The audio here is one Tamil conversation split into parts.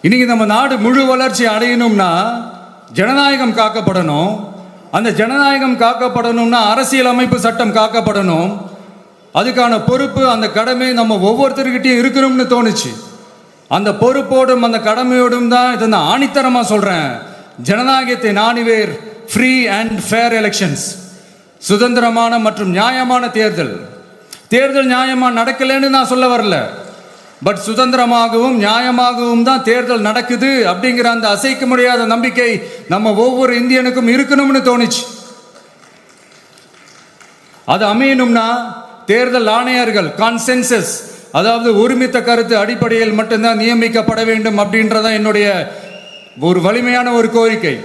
இன்னைக்கு நம்ம நாடு முழு வளர்ச்சி அடையணும்னா ஜனநாயகம் காக்கப்படணும். அந்த ஜனநாயகம் காக்கப்படணும்னா அரசியல் அமைப்பு சட்டம் காக்கப்படணும். அதுக்கான பொறுப்பு, அந்த கடமை நம்ம ஒவ்வொருத்தருக்கிட்டையும் இருக்கணும்னு தோணுச்சு. அந்த பொறுப்போடும் அந்த கடமையோடும் தான் இதை நான் ஆணித்தரமாக சொல்கிறேன். ஜனநாயகத்தை நாணிவேர் ஃப்ரீ அண்ட் ஃபேர் எலெக்ஷன்ஸ், சுதந்திரமான மற்றும் நியாயமான தேர்தல். தேர்தல் நியாயமாக நடக்கலைன்னு நான் சொல்ல வரல, பட் சுதந்திரமாகவும் நியாயமாகவும் தான் தேர்தல் நடக்குது அப்படிங்கிற அந்த அசைக்க முடியாத நம்பிக்கை நம்ம ஒவ்வொரு இந்தியனுக்கும் இருக்கணும்னு தோணுச்சு. அது அமையணும்னா தேர்தல் ஆணையர்கள் கான்சென்சஸ், அதாவது ஒருமித்த கருத்து அடிப்படையில் மட்டும்தான் நியமிக்கப்பட வேண்டும் அப்படின்றத என்னுடைய ஒரு வலிமையான ஒரு கோரிக்கை.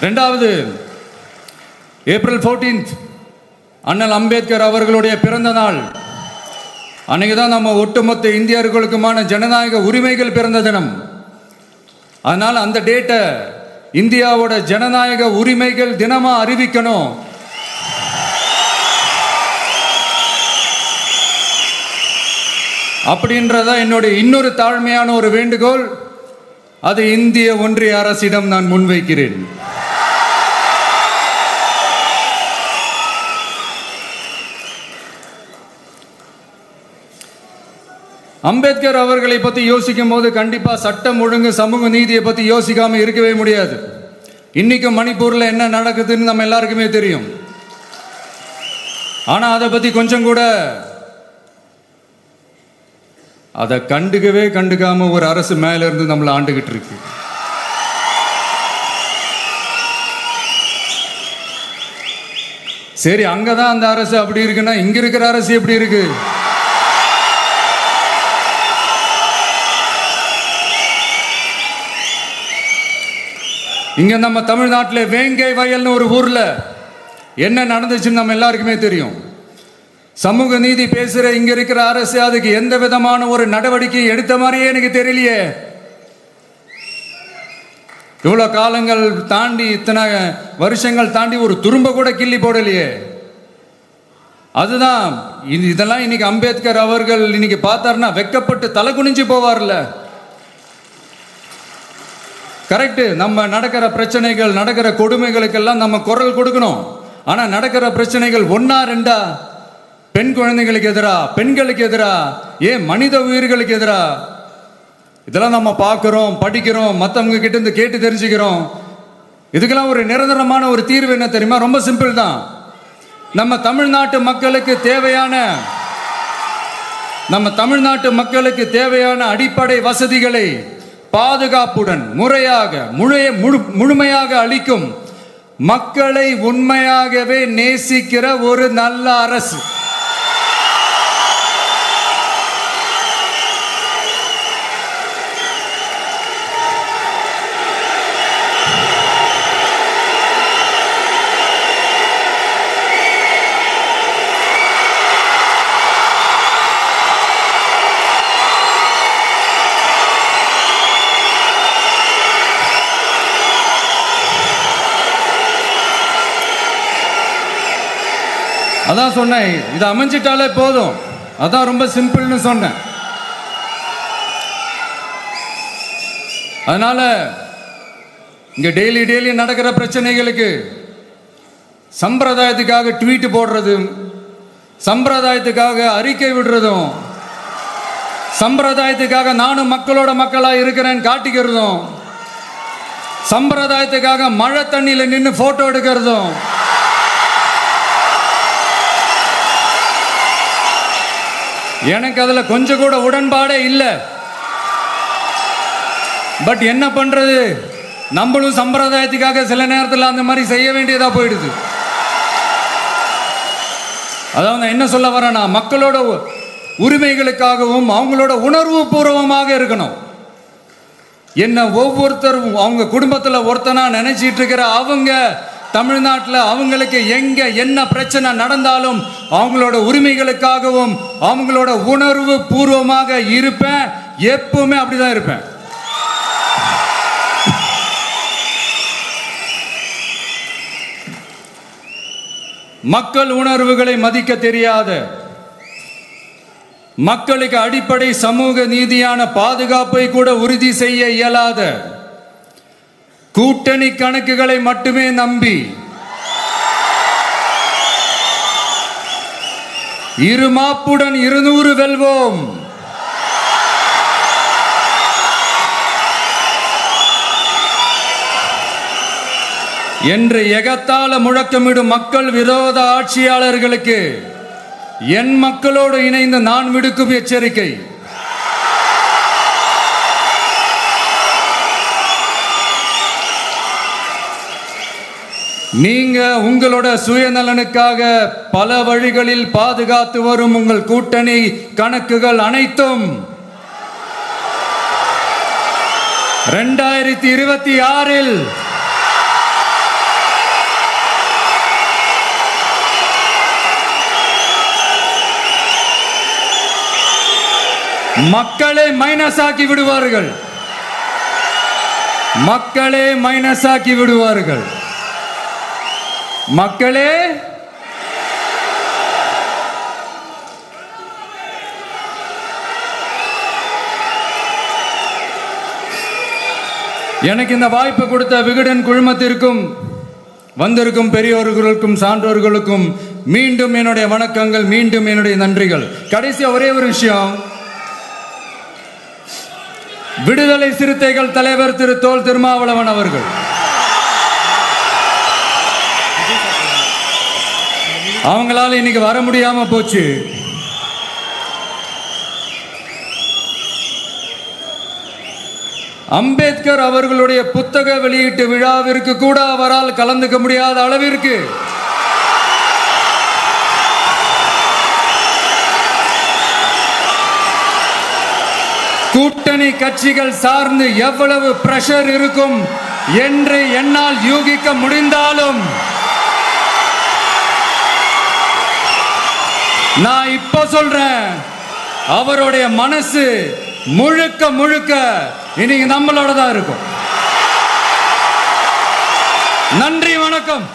ரெண்டாவது, ஏப்ரல் 14 அண்ணல் அம்பேத்கர் அவர்களுடைய பிறந்த நாள். அன்னைக்கு தான் நம்ம ஒட்டுமொத்த இந்தியர்களுக்குமான ஜனநாயக உரிமைகள் பிறந்த தினம். அதனால் அந்த டேட்டை இந்தியாவோட ஜனநாயக உரிமைகள் தினமா அறிவிக்கணும். அப்படின்றத என்னுடைய இன்னொரு தாழ்மையான ஒரு வேண்டுகோள். அது இந்திய ஒன்றிய அரசிடம் நான் முன்வைக்கிறேன். அம்பேத்கர் அவர்களை பற்றி யோசிக்கும் போது கண்டிப்பாக சட்டம் ஒழுங்கு சமூக நீதியை பற்றி யோசிக்காமல் இருக்கவே முடியாது. இன்னைக்கும் மணிப்பூரில் என்ன நடக்குதுன்னு நம்ம எல்லாருக்குமே தெரியும். ஆனால் அதை பற்றி கொஞ்சம் கூட அதை கண்டுக்காம ஒரு அரசு மேல இருந்து நம்மளை ஆண்டுகிட்டு இருக்கு. சரி, அங்கதான் அந்த அரசு அப்படி இருக்குன்னா இங்க இருக்கிற அரசு எப்படி இருக்கு? இங்க நம்ம தமிழ்நாட்டில் வேங்கை வயல்னு ஒரு ஊர்ல என்ன நடந்துச்சுன்னு நம்ம எல்லாருக்குமே தெரியும். சமூக நீதி பேசுற இங்க இருக்கிற அரசு அதுக்கு எந்த விதமான ஒரு நடவடிக்கை எடுத்த மாதிரியே எனக்கு தெரியலையே. இவ்வளவு காலங்கள் தாண்டி, இத்தனை வருஷங்கள் தாண்டி ஒரு துரும்ப கூட கிள்ளி போடலையே. அதுதான் இதெல்லாம் இன்னைக்கு அம்பேத்கர் அவர்கள் இன்னைக்கு பார்த்தாருன்னா வெக்கப்பட்டு தலை குனிஞ்சு போவார்ல. கரெக்டு, நம்ம நடக்கிற பிரச்சனைகள், நடக்கிற கொடுமைகளுக்கெல்லாம் நம்ம குரல் கொடுக்கணும். ஆனால் நடக்கிற பிரச்சனைகள் ஒன்னா ரெண்டா, பெண் குழந்தைகளுக்கு எதிரா, பெண்களுக்கு எதிரா, ஏன் மனித உயிர்களுக்கு எதிரா, இதெல்லாம் நம்ம பார்க்குறோம், படிக்கிறோம், மற்றவங்க கிட்ட இருந்து கேட்டு தெரிஞ்சுக்கிறோம். இதுக்கெல்லாம் ஒரு நிரந்தரமான ஒரு தீர்வு என்ன தெரியுமா? ரொம்ப சிம்பிள் தான். நம்ம தமிழ்நாட்டு மக்களுக்கு தேவையான அடிப்படை வசதிகளை பாதுகாப்புடன் முறையாக முழுமையாக அளிக்கும், மக்களை உண்மையாகவே நேசிக்கிற ஒரு நல்ல அரசு. அதான் சொன்னேன், இது அமைஞ்சிட்டாலே போதும், அதான் ரொம்ப சிம்பிள்னு சொன்னேன். அதனால இங்க டெய்லி நடக்கிற பிரச்சனைகளுக்கு சம்பிரதாயத்துக்காக ட்வீட் போடுறதும், சம்பிரதாயத்துக்காக அறிக்கை விடுறதும், சம்பிரதாயத்துக்காக நானும் மக்களோட மக்களா இருக்கிறேன்னு காட்டிக்கிறதும், சம்பிரதாயத்துக்காக மழை தண்ணியில நின்று போட்டோ எடுக்கிறதும், எனக்கு அதுல கொஞ்சம் கூட உடன்பாடே இல்லை. பட் என்ன பண்றது, நம்மளும் சம்பிரதாயத்துக்காக சில நேரத்தில் அந்த மாதிரி செய்ய வேண்டியதா போயிடுது. அதாவது என்ன சொல்ல வரேன்னா, மக்களோட உரிமைகளுக்காகவும் அவங்களோட உணர்வு பூர்வமாக இருக்கணும். என்ன ஒவ்வொருத்தரும் அவங்க குடும்பத்தில் ஒருத்தனா நினைச்சிட்டு இருக்கிற அவங்க தமிழ்நாட்டில் அவங்களுக்கு எங்க என்ன பிரச்சனை நடந்தாலும் அவங்களோட உரிமைகளுக்காகவும் அவங்களோட உணர்வு பூர்வமாக இருப்பேன். எப்பவுமே அப்படிதான் இருப்பேன். மக்கள் உணர்வுகளை மதிக்க தெரியாத, மக்களுக்கு அடிப்படை சமூக நீதியான பாதுகாப்பை கூட உறுதி செய்ய இயலாத கூட்டணி கணக்குகளை மட்டுமே நம்பி இருமாப்புடன் 200 வெல்வோம் என்று எகத்தால முழக்கமிடும் மக்கள் விரோத ஆட்சியாளர்களுக்கு என் மக்களோடு இணைந்து நான் விடுக்கும் எச்சரிக்கை, நீங்க உங்களோட சுயநலனுக்காக பல வழிகளில் பாதுகாத்து வரும் உங்கள் கூட்டணி கணக்குகள் அனைத்தும் 2026 மக்களே மைனஸ் ஆக்கி விடுவார்கள். மக்களே மைனஸ் ஆக்கி விடுவார்கள். மக்களே எனக்கு இந்த வாய்ப்பு கொடுத்த விகடன் குழுமத்திற்கும் வந்திருக்கும் பெரியோர்களுக்கும் சான்றோர்களுக்கும் மீண்டும் என்னுடைய வணக்கங்கள், மீண்டும் என்னுடைய நன்றிகள். கடைசியா ஒரே ஒரு விஷயம், விடுதலை சிறுத்தைகள் தலைவர் திரு தோல் திருமாவளவன் அவர்கள் அவங்களால இன்னைக்கு வர முடியாம போச்சு. அம்பேத்கர் அவர்களுடைய புத்தக வெளியீட்டு விழாவிற்கு கூட அவரால் கலந்துக்க முடியாத அளவிற்கு கூட்டணி கட்சிகள் சார்ந்து எவ்வளவு பிரஷர் இருக்கும் என்று என்னால் யூகிக்க முடிந்தாலும் நான் இப்ப சொல்றேன், அவருடைய மனசு முழுக்க முழுக்க இன்னைக்கு நம்மளோட தான் இருக்கும். நன்றி, வணக்கம்.